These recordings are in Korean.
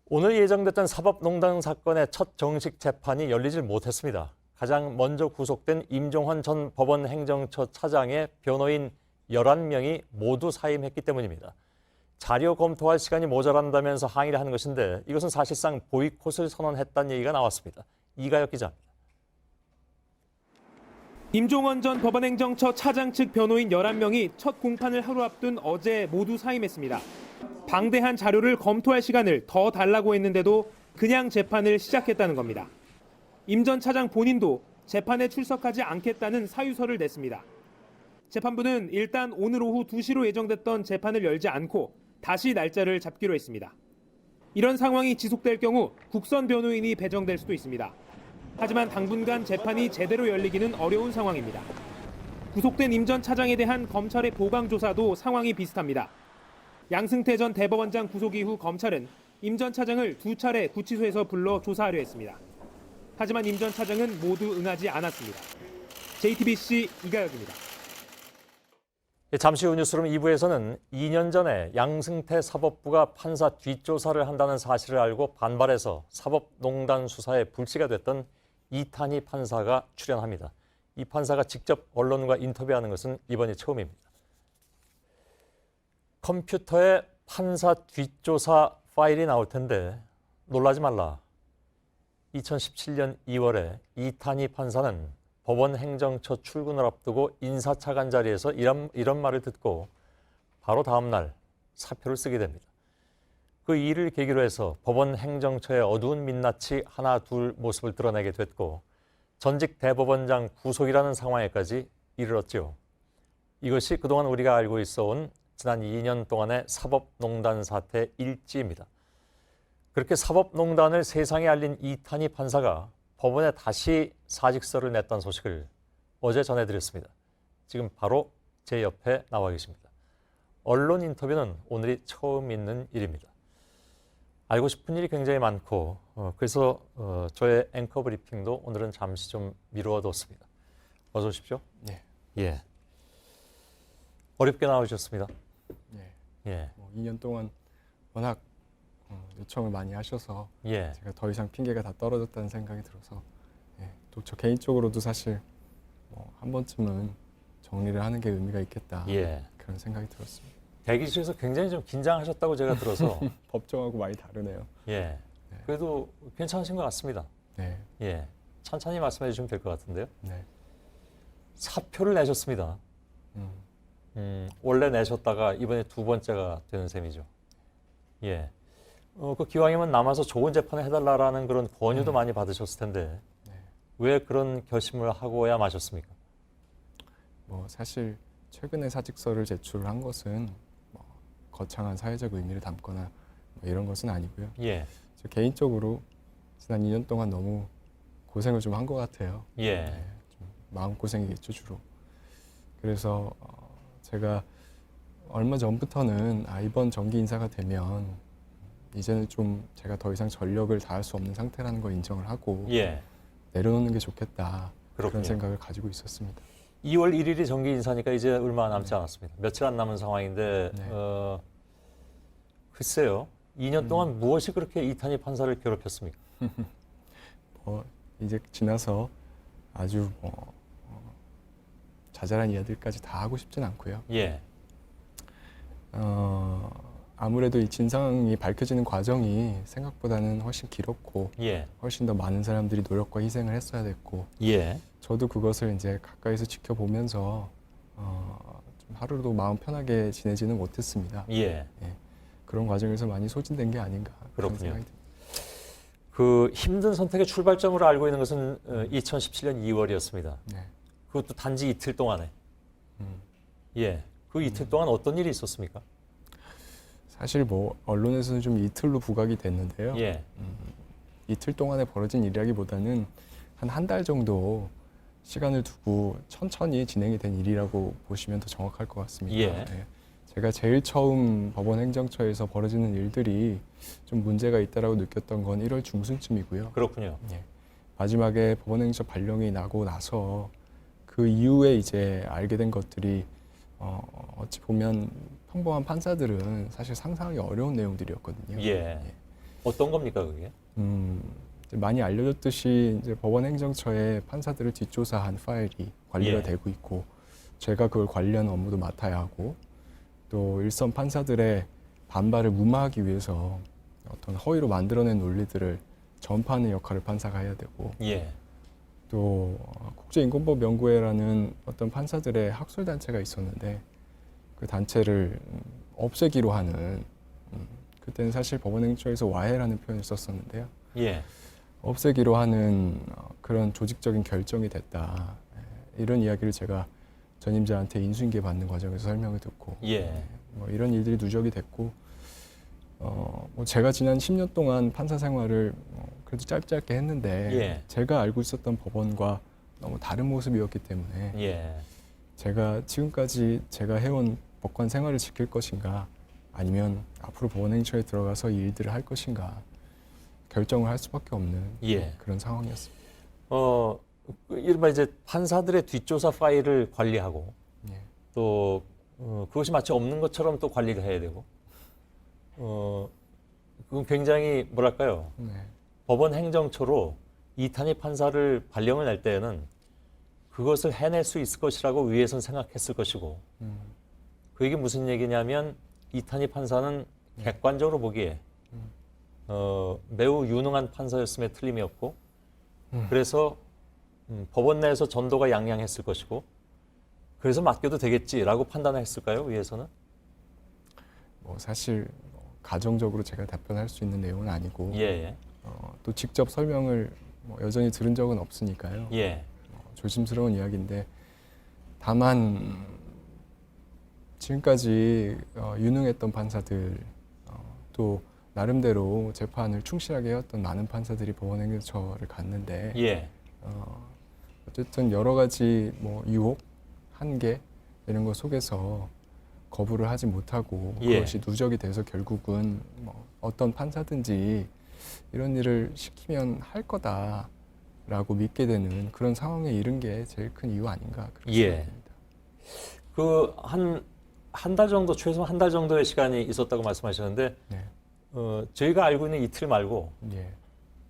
오늘 예정됐던 사법농단 사건의 첫 정식 재판이 열리질 못했습니다. 가장 먼저 구속된 임종헌 전 법원행정처 차장의 변호인 11명이 모두 사임했기 때문입니다. 자료 검토할 시간이 모자란다면서 항의를 하는 것인데 이것은 사실상 보이콧을 선언했다는 얘기가 나왔습니다. 이가혁 기자입니다. 임종헌 전 법원행정처 차장 측 변호인 11명이 첫 공판을 하루 앞둔 어제 모두 사임했습니다. 방대한 자료를 검토할 시간을 더 달라고 했는데도 그냥 재판을 시작했다는 겁니다. 임 전 차장 본인도 재판에 출석하지 않겠다는 사유서를 냈습니다. 재판부는 일단 오늘 오후 2시로 예정됐던 재판을 열지 않고 다시 날짜를 잡기로 했습니다. 이런 상황이 지속될 경우 국선 변호인이 배정될 수도 있습니다. 하지만 당분간 재판이 제대로 열리기는 어려운 상황입니다. 구속된 임 전 차장에 대한 검찰의 보강 조사도 상황이 비슷합니다. 양승태 전 대법원장 구속 이후 검찰은 임 전 차장을 2차례 구치소에서 불러 조사하려 했습니다. 하지만 임 전 차장은 모두 응하지 않았습니다. JTBC 이가혁입니다. 잠시 후 뉴스룸 2부에서는 2년 전에 양승태 사법부가 판사 뒷조사를 한다는 사실을 알고 반발해서 사법농단 수사에 불씨가 됐던 이탄희 판사가 출연합니다. 이 판사가 직접 언론과 인터뷰하는 것은 이번이 처음입니다. 컴퓨터에 판사 뒷조사 파일이 나올 텐데 놀라지 말라. 2017년 2월에 이탄희 판사는 법원 행정처 출근을 앞두고 인사차관 자리에서 이런 말을 듣고 바로 다음 날 사표를 쓰게 됩니다. 그 일을 계기로 해서 법원 행정처의 어두운 민낯이 하나 둘 모습을 드러내게 됐고 전직 대법원장 구속이라는 상황에까지 이르렀지요. 이것이 그동안 우리가 알고 있어온 지난 2년 동안의 사법농단 사태 일지입니다. 그렇게 사법농단을 세상에 알린 이탄희 판사가 법원에 다시 사직서를 냈다는 소식을 어제 전해드렸습니다. 지금 바로 제 옆에 나와 계십니다. 언론 인터뷰는 오늘이 처음 있는 일입니다. 알고 싶은 일이 굉장히 많고 그래서 저의 앵커 브리핑도 오늘은 잠시 좀 미루어뒀습니다. 어서 오십시오. 네. 예. 어렵게 나오셨습니다. 네. 예. 2년 동안 워낙 요청을 많이 하셔서 예. 제가 더 이상 핑계가 다 떨어졌다는 생각이 들어서 또 저 개인적으로도 사실 한 번쯤은 정리를 하는 게 의미가 있겠다 예. 그런 생각이 들었습니다. 대기실에서 굉장히 좀 긴장하셨다고 제가 들어서 법정하고 많이 다르네요. 예. 네. 그래도 괜찮으신 것 같습니다. 네. 예. 천천히 말씀해 주시면 될 것 같은데요. 네. 사표를 내셨습니다. 원래 내셨다가 이번에 두 번째가 되는 셈이죠. 예. 그 기왕이면 남아서 좋은 재판을 해달라라는 그런 권유도 많이 받으셨을 텐데 네. 왜 그런 결심을 하고야 마셨습니까? 사실 최근에 사직서를 제출한 것은 거창한 사회적 의미를 담거나 이런 것은 아니고요. 예. 저 개인적으로 지난 2년 동안 너무 고생을 좀 한 것 같아요. 예. 좀 마음고생이겠죠, 주로. 그래서 제가 얼마 전부터는 이번 정기 인사가 되면 이제는 좀 제가 더 이상 전력을 다할 수 없는 상태라는 걸 인정을 하고 예. 내려놓는 게 좋겠다. 그렇군요. 그런 생각을 가지고 있었습니다. 2월 1일이 정기 인사니까 이제 얼마 남지 않았습니다. 며칠 안 남은 상황인데 네. 글쎄요. 2년 동안 무엇이 그렇게 이탄희 판사를 괴롭혔습니까? 이제 지나서 아주 자잘한 이야기들까지 다 하고 싶진 않고요. 예. 아무래도 이 진상이 밝혀지는 과정이 생각보다는 훨씬 길었고 예. 훨씬 더 많은 사람들이 노력과 희생을 했어야 됐고 예. 저도 그것을 이제 가까이서 지켜보면서 좀 하루도 마음 편하게 지내지는 못했습니다. 예. 그런 과정에서 많이 소진된 게 아닌가 그런 그렇군요. 생각이 듭니다. 그 힘든 선택의 출발점으로 알고 있는 것은 2017년 2월이었습니다. 네. 그것도 단지 이틀 동안에. 음. 예. 그 이틀 동안 어떤 일이 있었습니까? 사실 언론에서는 좀 이틀로 부각이 됐는데요. 예. 이틀 동안에 벌어진 일이라기보다는 한 달 정도 시간을 두고 천천히 진행이 된 일이라고 보시면 더 정확할 것 같습니다. 예. 제가 제일 처음 법원 행정처에서 벌어지는 일들이 좀 문제가 있다라고 느꼈던 건 1월 중순쯤이고요. 그렇군요. 마지막에 법원 행정 발령이 나고 나서 그 이후에 이제 알게 된 것들이 어찌 보면 평범한 판사들은 사실 상상하기 어려운 내용들이었거든요. 예. 어떤 겁니까 그게? 이제 많이 알려졌듯이 이제 법원 행정처에 판사들을 뒷조사한 파일이 관리가 예. 되고 있고 제가 그걸 관리하는 업무도 맡아야 하고 또 일선 판사들의 반발을 무마하기 위해서 어떤 허위로 만들어낸 논리들을 전파하는 역할을 판사가 해야 되고 예. 또 국제인권법 연구회라는 어떤 판사들의 학술 단체가 있었는데 그 단체를 없애기로 하는 그때는 사실 법원행정처에서 와해라는 표현을 썼었는데요. 예. 없애기로 하는 그런 조직적인 결정이 됐다. 이런 이야기를 제가 전임자한테 인수인계 받는 과정에서 설명을 듣고 예. 뭐 이런 일들이 누적이 됐고 뭐 제가 지난 10년 동안 판사 생활을 그래도 짧게 했는데 예. 제가 알고 있었던 법원과 너무 다른 모습이었기 때문에 예. 제가 지금까지 제가 해온 법관 생활을 지킬 것인가 아니면 앞으로 법원행정처에 들어가서 이 일들을 할 것인가 결정을 할 수밖에 없는 예. 그런 상황이었습니다. 이른바 이제 판사들의 뒷조사 파일을 관리하고 예. 또 그것이 마치 없는 것처럼 또 관리를 해야 되고 그건 굉장히 뭐랄까요? 네. 법원 행정처로 이탄희 판사를 발령을 낼 때에는 그것을 해낼 수 있을 것이라고 위에선 생각했을 것이고 그 얘기 무슨 얘기냐면 이탄희 판사는 객관적으로 보기에 매우 유능한 판사였음에 틀림이 없고 그래서 법원 내에서 전도가 양양했을 것이고 그래서 맡겨도 되겠지라고 판단을 했을까요? 위에서는? 뭐 사실 가정적으로 제가 답변할 수 있는 내용은 아니고 예. 또 직접 설명을 뭐 여전히 들은 적은 없으니까요. 예. 조심스러운 이야기인데 다만 지금까지 유능했던 판사들 또 나름대로 재판을 충실하게 해왔던 많은 판사들이 법원행정처를 갔는데 예. 어쨌든 여러 가지 뭐 유혹, 한계 이런 것 속에서 거부를 하지 못하고 예. 그것이 누적이 돼서 결국은 뭐 어떤 판사든지 이런 일을 시키면 할 거다라고 믿게 되는 그런 상황에 이른 게 제일 큰 이유 아닌가 그렇게 예. 생각합니다. 그 한 달 정도 최소한 한 달 정도의 시간이 있었다고 말씀하셨는데 네. 저희가 알고 있는 이틀 말고 예.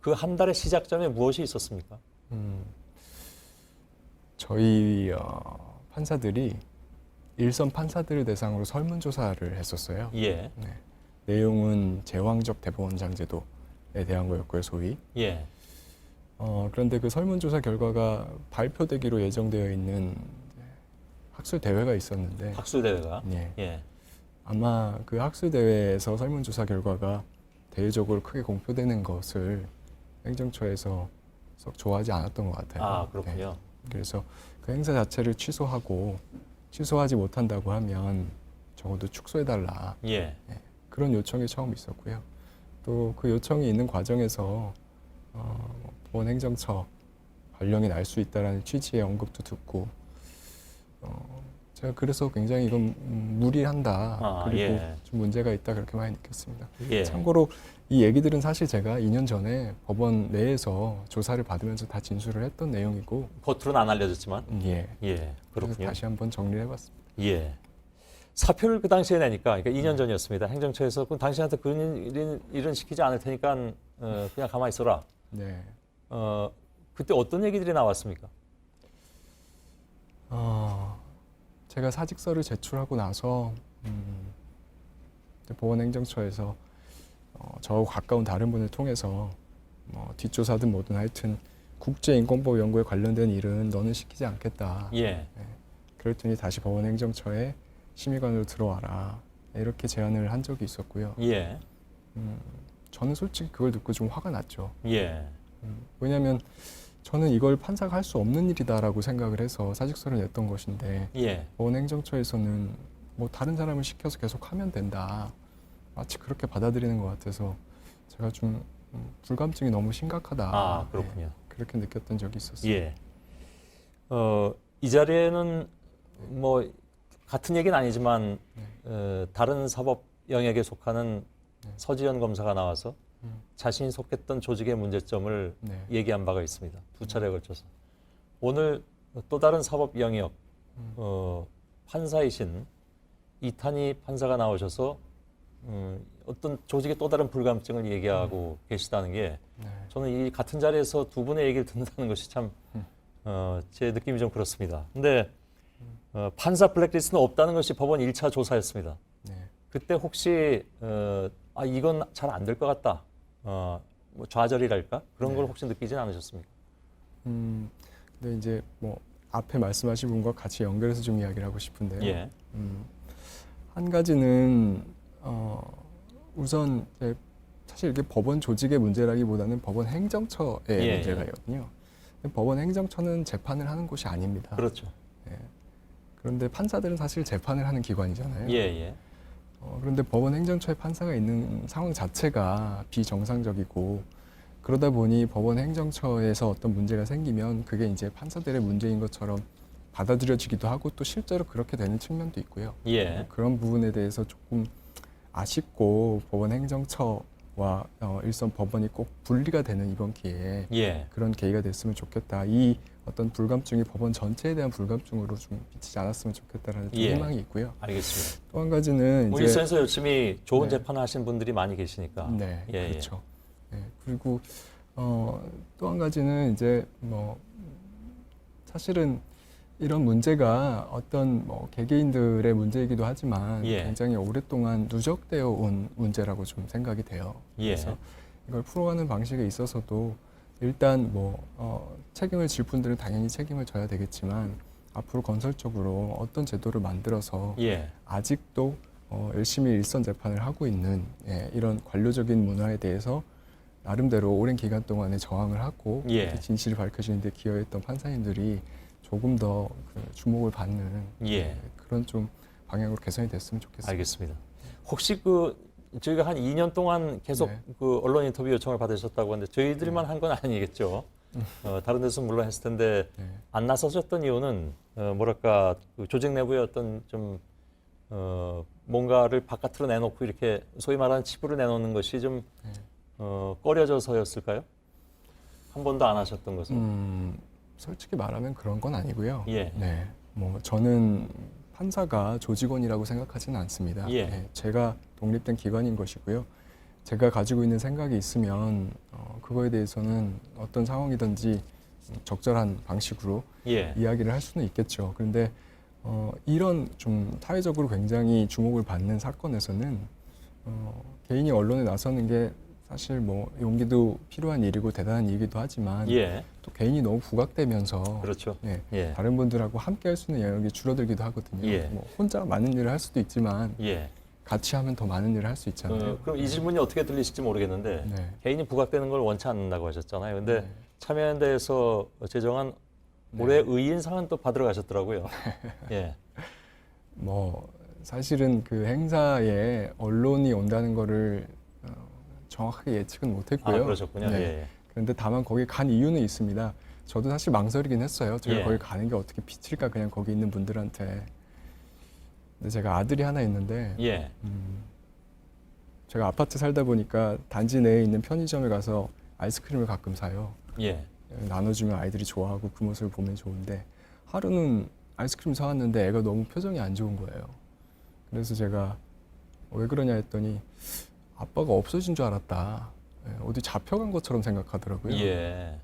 그 한 달의 시작점에 무엇이 있었습니까? 저희 판사들이 일선 판사들을 대상으로 설문조사를 했었어요. 예. 네. 내용은 제왕적 대법원장 제도에 대한 거였고요, 소위. 예. 그런데 그 설문조사 결과가 발표되기로 예정되어 있는 학술 대회가 있었는데, 학술 대회가. 예. 예. 아마 그 학술 대회에서 설문조사 결과가 대외적으로 크게 공표되는 것을 행정처에서 썩 좋아하지 않았던 것 같아요. 아, 그렇군요. 네. 그래서 그 행사 자체를 취소하지 못한다고 하면 적어도 축소해달라. 예. 그런 요청이 처음 있었고요. 또 그 요청이 있는 과정에서 법원 행정처 발령이 날 수 있다라는 취지의 언급도 듣고 제가 그래서 굉장히 이건 무리한다. 그리고 예. 좀 문제가 있다 그렇게 많이 느꼈습니다. 예. 참고로 이 얘기들은 사실 제가 2년 전에 법원 내에서 조사를 받으면서 다 진술을 했던 내용이고 겉으로는 안 알려졌지만. 예. 예. 그래서 그렇군요. 다시 한번 정리를 해봤습니다. 예. 사표를 그 당시에 내니까, 그러니까 2년 전이었습니다. 행정처에서 그럼 당신한테 그런 일은 시키지 않을 테니까 그냥 가만히 있어라. 네. 그때 어떤 얘기들이 나왔습니까? 제가 사직서를 제출하고 나서 법원 행정처에서 저하고 가까운 다른 분을 통해서 뒷조사든 뭐든 하여튼 국제인권법 연구에 관련된 일은 너는 시키지 않겠다. 예. 그랬더니 다시 법원 행정처에 심의관으로 들어와라. 이렇게 제안을 한 적이 있었고요. 예. 저는 솔직히 그걸 듣고 좀 화가 났죠. 예. 왜냐하면 저는 이걸 판사가 할 수 없는 일이다라고 생각을 해서 사직서를 냈던 것인데 예. 법원 행정처에서는 뭐 다른 사람을 시켜서 계속 하면 된다. 마치 그렇게 받아들이는 것 같아서 제가 좀 불감증이 너무 심각하다. 아, 그렇군요. 네, 그렇게 느꼈던 적이 있었어요. 예. 이 자리에는 뭐 같은 얘기는 아니지만 다른 사법 영역에 속하는 서지현 검사가 나와서 자신이 속했던 조직의 문제점을 네. 얘기한 바가 있습니다. 두 차례에 걸쳐서. 오늘 또 다른 사법 영역 판사이신 이탄희 판사가 나오셔서 어떤 조직의 또 다른 불감증을 얘기하고 계시다는 게 네. 저는 이 같은 자리에서 두 분의 얘기를 듣는다는 것이 참 제 느낌이 좀 그렇습니다. 근데 판사 블랙리스트는 없다는 것이 법원 1차 조사였습니다. 네. 그때 혹시 이건 잘 안 될 것 같다. 뭐 좌절이랄까? 그런 걸 혹시 느끼진 않으셨습니까? 근데 이제 뭐 앞에 말씀하신 분과 같이 연결해서 좀 이야기를 하고 싶은데요. 예. 한 가지는 우선 이제 사실 이게 법원 조직의 문제라기보다는 법원 행정처의 예, 문제가 있거든요. 법원 행정처는 재판을 하는 곳이 아닙니다. 그렇죠. 그런데 판사들은 사실 재판을 하는 기관이잖아요. 예, 예. 그런데 법원 행정처에 판사가 있는 상황 자체가 비정상적이고 그러다 보니 법원 행정처에서 어떤 문제가 생기면 그게 이제 판사들의 문제인 것처럼 받아들여지기도 하고 또 실제로 그렇게 되는 측면도 있고요. 예. 그런 부분에 대해서 조금 아쉽고 법원 행정처와 일선 법원이 꼭 분리가 되는 이번 기회에 예. 그런 계기가 됐으면 좋겠다. 이 어떤 불감증이 법원 전체에 대한 불감증으로 좀 비치지 않았으면 좋겠다라는 좀 예. 희망이 있고요. 알겠습니다. 또 한 가지는 뭐 이제 일선에서 열심히 좋은 네. 재판을 하신 분들이 많이 계시니까. 네, 예, 그렇죠. 네, 그리고 또 한 가지는 이제 뭐 사실은 이런 문제가 어떤 뭐 개개인들의 문제이기도 하지만 예. 굉장히 오랫동안 누적되어 온 문제라고 좀 생각이 돼요. 예. 그래서 이걸 풀어가는 방식에 있어서도 일단 뭐 책임을 질 분들은 당연히 책임을 져야 되겠지만 앞으로 건설적으로 어떤 제도를 만들어서 예. 아직도 열심히 일선 재판을 하고 있는 이런 관료적인 문화에 대해서 나름대로 오랜 기간 동안에 저항을 하고 예. 진실을 밝혀주는 데 기여했던 판사님들이 조금 더 그 주목을 받는 예. 그런 좀 방향으로 개선이 됐으면 좋겠습니다. 알겠습니다. 혹시 저희가 한 2년 동안 계속 네. 그 언론 인터뷰 요청을 받으셨다고 하는데 저희들만 한 건 아니겠죠? 다른 데서 물론 했을 텐데 네. 안 나서셨던 이유는 뭐랄까 그 조직 내부의 어떤 좀 뭔가를 바깥으로 내놓고 이렇게 소위 말하는 치부를 내놓는 것이 좀 네. 꺼려져서였을까요? 한 번도 안 하셨던 것은? 솔직히 말하면 그런 건 아니고요. 예. 네. 뭐 저는 판사가 조직원이라고 생각하지는 않습니다. 예. 네, 제가 독립된 기관인 것이고요. 제가 가지고 있는 생각이 있으면 그거에 대해서는 어떤 상황이든지 적절한 방식으로 예. 이야기를 할 수는 있겠죠. 그런데 이런 좀 사회적으로 굉장히 주목을 받는 사건에서는 개인이 언론에 나서는 게 사실 뭐 용기도 필요한 일이고 대단한 일이기도 하지만 예. 또 개인이 너무 부각되면서 그렇죠. 네, 예. 다른 분들하고 함께 할 수 있는 영역이 줄어들기도 하거든요. 예. 뭐 혼자 많은 일을 할 수도 있지만 예. 같이 하면 더 많은 일을 할 수 있잖아요. 그럼 이 질문이 어떻게 들리실지 모르겠는데 네. 개인이 부각되는 걸 원치 않는다고 하셨잖아요. 근데 네. 참여연대에서 제정한 올해 의인상은 또 받으러 가셨더라고요. 예. 뭐 사실은 그 행사에 언론이 온다는 거를 정확하게 예측은 못했고요. 그러셨군요. 네. 예. 그런데 다만 거기 간 이유는 있습니다. 저도 사실 망설이긴 했어요. 제가 예. 거기 가는 게 어떻게 비칠까 그냥 거기 있는 분들한테. 근데 제가 아들이 하나 있는데 예. 제가 아파트 살다 보니까 단지 내에 있는 편의점에 가서 아이스크림을 가끔 사요. 예. 나눠주면 아이들이 좋아하고 그 모습을 보면 좋은데 하루는 아이스크림 사왔는데 애가 너무 표정이 안 좋은 거예요. 그래서 제가 왜 그러냐 했더니 아빠가 없어진 줄 알았다. 어디 잡혀간 것처럼 생각하더라고요. 예.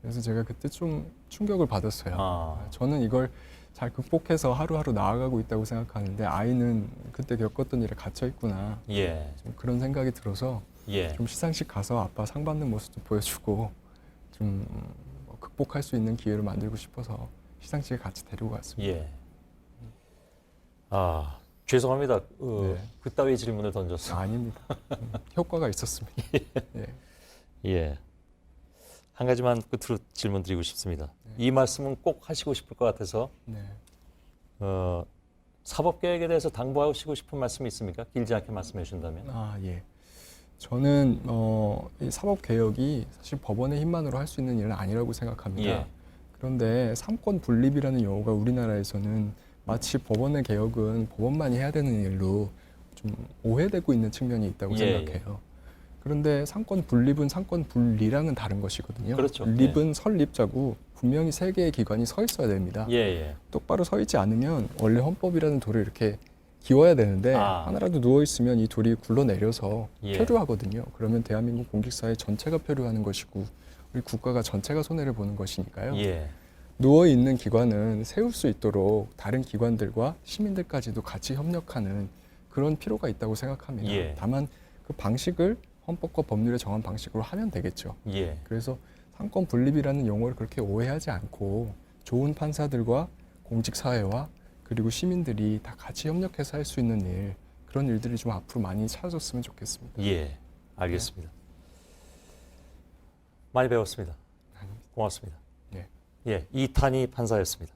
그래서 제가 그때 좀 충격을 받았어요. 아. 저는 이걸 잘 극복해서 하루하루 나아가고 있다고 생각하는데 아이는 그때 겪었던 일에 갇혀 있구나. 예. 좀 그런 생각이 들어서 예. 좀 시상식 가서 아빠 상 받는 모습도 보여주고 좀 극복할 수 있는 기회를 만들고 싶어서 시상식에 같이 데리고 갔습니다. 예. 죄송합니다. 네. 그따위 질문을 던졌어. 아닙니다. 효과가 있었습니다. 예. 예. 한 가지만 끝으로 질문 드리고 싶습니다. 이 말씀은 꼭 하시고 싶을 것 같아서 네. 사법개혁에 대해서 당부하시고 싶은 말씀이 있습니까? 길지 않게 말씀해 주신다면. 예. 저는 이 사법 개혁이 사실 법원의 힘만으로 할 수 있는 일은 아니라고 생각합니다. 예. 그런데 삼권 분립이라는 용어가 우리나라에서는 마치 법원의 개혁은 법원만이 해야 되는 일로 좀 오해되고 있는 측면이 있다고 예, 생각해요. 그런데 삼권 분립은 삼권 분리랑은 다른 것이거든요. 그렇죠. 립은 설립자고 분명히 세 개의 기관이 서 있어야 됩니다. 예, 예. 똑바로 서 있지 않으면 원래 헌법이라는 돌을 이렇게 기워야 되는데 아. 하나라도 누워 있으면 이 돌이 굴러내려서 예. 표류하거든요. 그러면 대한민국 공직사회 전체가 표류하는 것이고 우리 국가가 전체가 손해를 보는 것이니까요. 예. 누워 있는 기관은 세울 수 있도록 다른 기관들과 시민들까지도 같이 협력하는 그런 필요가 있다고 생각합니다. 예. 다만 그 방식을 헌법과 법률에 정한 방식으로 하면 되겠죠. 예. 그래서 상권 분립이라는 용어를 그렇게 오해하지 않고 좋은 판사들과 공직사회와 그리고 시민들이 다 같이 협력해서 할 수 있는 일, 그런 일들이 좀 앞으로 많이 찾아졌으면 좋겠습니다. 예. 알겠습니다. 많이 배웠습니다. 고맙습니다. 네. 예. 이탄희 판사였습니다.